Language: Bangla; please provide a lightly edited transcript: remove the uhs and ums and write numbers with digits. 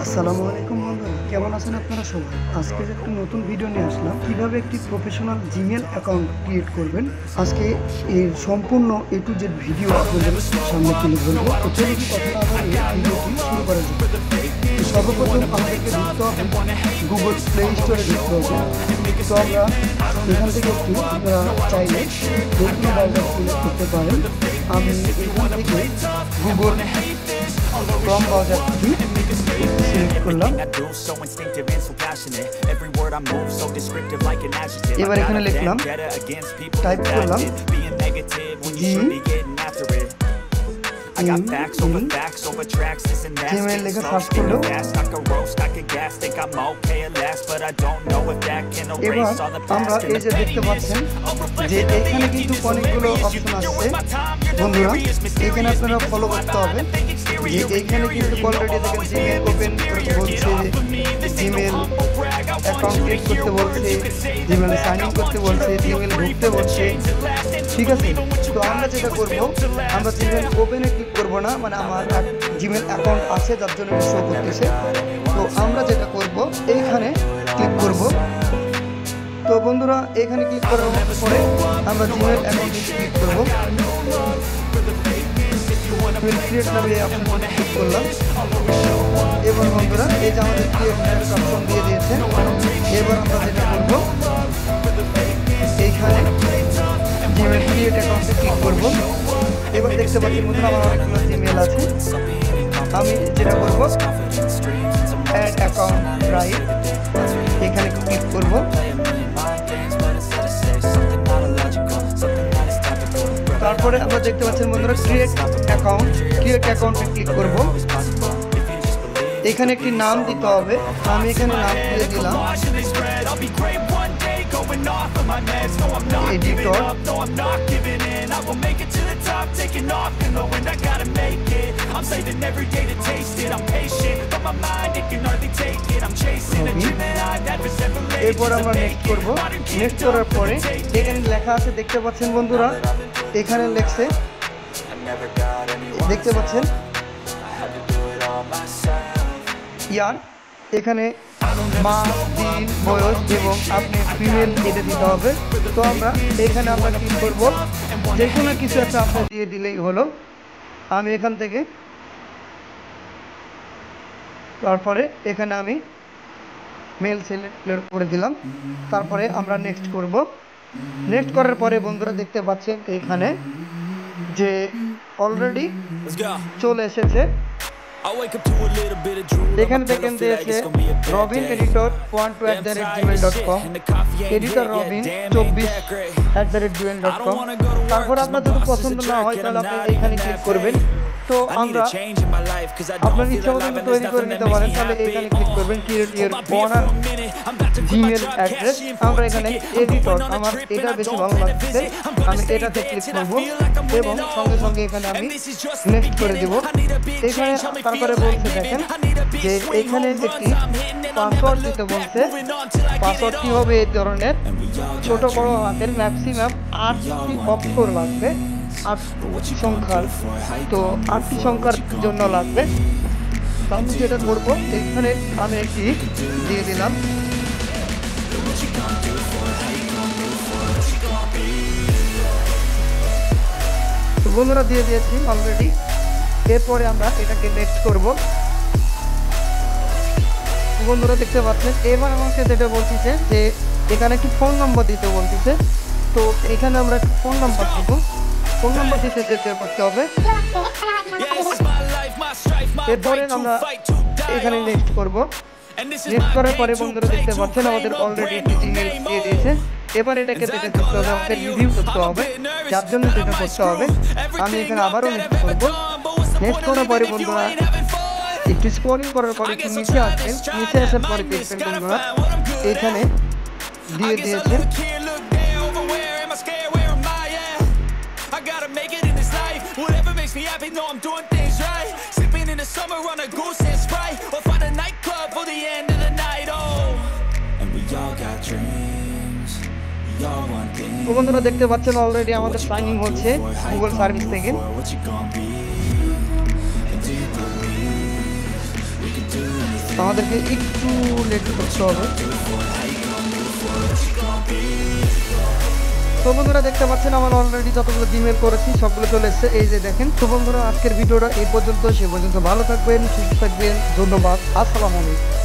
আসসালামু আলাইকুম বন্ধুরা, কেমন আছেন আপনারা সবাই? আজকে একটা নতুন ভিডিও নিয়ে আসলাম কিভাবে একটি প্রফেশনাল জিমেল অ্যাকাউন্ট ক্রিয়েট করবেন। আজকে এর সম্পূর্ণ A to Z ভিডিও আপনাদের সামনে তুলে ধরবো। তো চলুন কথা না বাড়িয়ে ভিডিওটি শুরু করা যাক। সর্বপ্রথম আমাদেরকে ঢুকতে হবে গুগল প্লে স্টোরে ঢুকতে হবে। তো আমরা এখান থেকে একটু আপনারা চাইলে নতুন ব্রাউজার সিলেক্ট করতে পারেন। আমি এখান থেকে গুগল ক্রোম ব্রাউজারটি সিলেক্ট করলাম। এবার এখানে লিখলাম, টাইপ করলাম জিমেইল লেখা সার্চ করলো। এবার আমরা এই যে দেখতে পাচ্ছেন যে এখানে কিন্তু অনেকগুলো অপশন আসছে বন্ধুরা, এখানে আপনারা ফলো করতে হবে যে এইখানে কিন্তু অলরেডি দেখেন জিমেইল ওপেন করতে বলছে, জিমেইল অ্যাকাউন্ট ক্রিয়েট করতে বলছে, জিমেইল সাইন ইন করতে বলছে, জিমেইল ঢুকতে বলছে, ঠিক আছে। তো আমরা যেটা করব, আমরা জিমেইল ওপেনে ক্লিক করব না, মানে আমার জিমেইল অ্যাকাউন্ট আছে যার জন্য শো করতেছে। তো আমরা যেটা করব এইখানে ক্লিক করব। তো বন্ধুরা এখানে ক্লিক করার পরে আমরা জিমেইল অ্যাকাউন্টে ক্লিক করব। ক্রিয়েট নামে অপশন ক্লিক করলাম। এবার বন্ধুরা এই যে আমাদের ক্রিয়েট অপশন দিয়ে দিয়েছে। এবার আমরা যেটা করব, এইখানে জিমেইল ক্রিয়েট অ্যাকাউন্টে ক্লিক করব। এবার দেখতে পাচ্ছি বন্ধুরা আমার অনেকগুলো জিমেইল আছে। আমি যেটা করব, অ্যাড অ্যাকাউন্ট রাইট, এখানে ক্লিক করব। তারপরে আমরা দেখতে পাচ্ছেন বন্ধুরা ক্রিয়েট অ্যাকাউন্টে ক্লিক করব। এখানে একটি নাম দিতে হবে, আমি এখানে নাম দিয়ে দিলাম এডিটর। এরপর আমরা নেক্সট করব। নেক্সট করার পরে এখানে লেখা আছে দেখতে পাচ্ছেন বন্ধুরা, এখানে লেখছে দেখতে পাচ্ছেন ইয়ার, এখানে মাস, দিন, বয়স এবং আপনি ফিমেল এটা দিতে হবে। তো আমরা এখানে আমরা ক্লিক করব, যে কোনো কিছু একটা আপনি দিয়ে দিলেই হলো। আমি এখান থেকে তারপরে এখানে আমি মেল সিলেক্ট করে দিলাম। তারপরে আমরা নেক্সট করব। নেক্সট করার পরে বন্ধুরা দেখতে পাচ্ছেন এখানে যে অলরেডি চলে এসেছে। এখানে দেখেন দিয়েছে Robin editor 12@gmail.com, editor Robin 24@gmail.com। তারপর আপনার যদি পছন্দ না হয় তাহলে আপনি এখানে ক্লিক করবেন। তো আমরা আপনার ইচ্ছা মতো তৈরি করে নিতে পারেন। তাহলে এখানে ক্লিক করবেন, create your own Gmail address. আমরা এখানে এডিটর, আমার এটা বেশি ভালো লাগছে, আমি এটাতে ক্লিক করব এবং সঙ্গে সঙ্গে এখানে আমি নেক্সট করে দেব। এখানে তারপরে বলছে দেখেন যে এখানে একটি পাসওয়ার্ড দিতে বলছে। পাসওয়ার্ডটি হবে এই ধরনের ছোট বড় হাতের, ম্যাক্সিমাম 8টি অক্ষর লাগবে, 8 সংখ্যার। তো 8টি সংখ্যার জন্য লাগবে। আমি যেটা করবো এখানে আমি একটি দিয়ে দিলাম। তো বন্ধুরা দিয়ে দিয়েছি অলরেডি। এরপরে আমরা এটাকে নেক্সট করব। বন্ধুরা দেখতে পাচ্ছেন এবার আমাকে যেটা বলতেছে যে এখানে একটি ফোন নম্বর দিতে বলতেছে। তো এখানে আমরা একটি ফোন নম্বর দেব। ফোন নম্বর দিতে করতে হবে। এরপরে আমরা এখানে নেক্সট করব। নেক্সট করার পরে বন্ধুরা দেখতে পাচ্ছেন আমাদের অলরেডি একটি জিমেইল দিয়ে দিয়েছে। এবার এটাকে যেটা করতে হবে, আমাদের রিভিউ করতে হবে, যার জন্য যেটা করতে হবে আমি এখানে আবারও নেক্সট করব। নেক্সট করার পরে বন্ধুরা একটু স্ক্রলিং করার পরে একটু নিচে আসবেন। নিচে আসার পরে দেখবেন বন্ধুরা এখানে দিয়ে দিয়েছে বন্ধুরা দেখতে পাচ্ছেন অলরেডি আমাদের সাইন ইন হচ্ছে গুগল সার্ভিস থেকে। তো আমাদেরকে একটু লেট করতে হবে। তো বন্ধুরা দেখতে পাচ্ছেন আমার অলরেডি যতগুলো জিমেল করেছি সবগুলো চলে এসেছে, এই যে দেখেন। তো বন্ধুরা আজকের ভিডিওটা এই পর্যন্ত, সে পর্যন্ত ভালো থাকবেন, সুস্থ থাকবেন, ধন্যবাদ, আসসালামু আলাইকুম।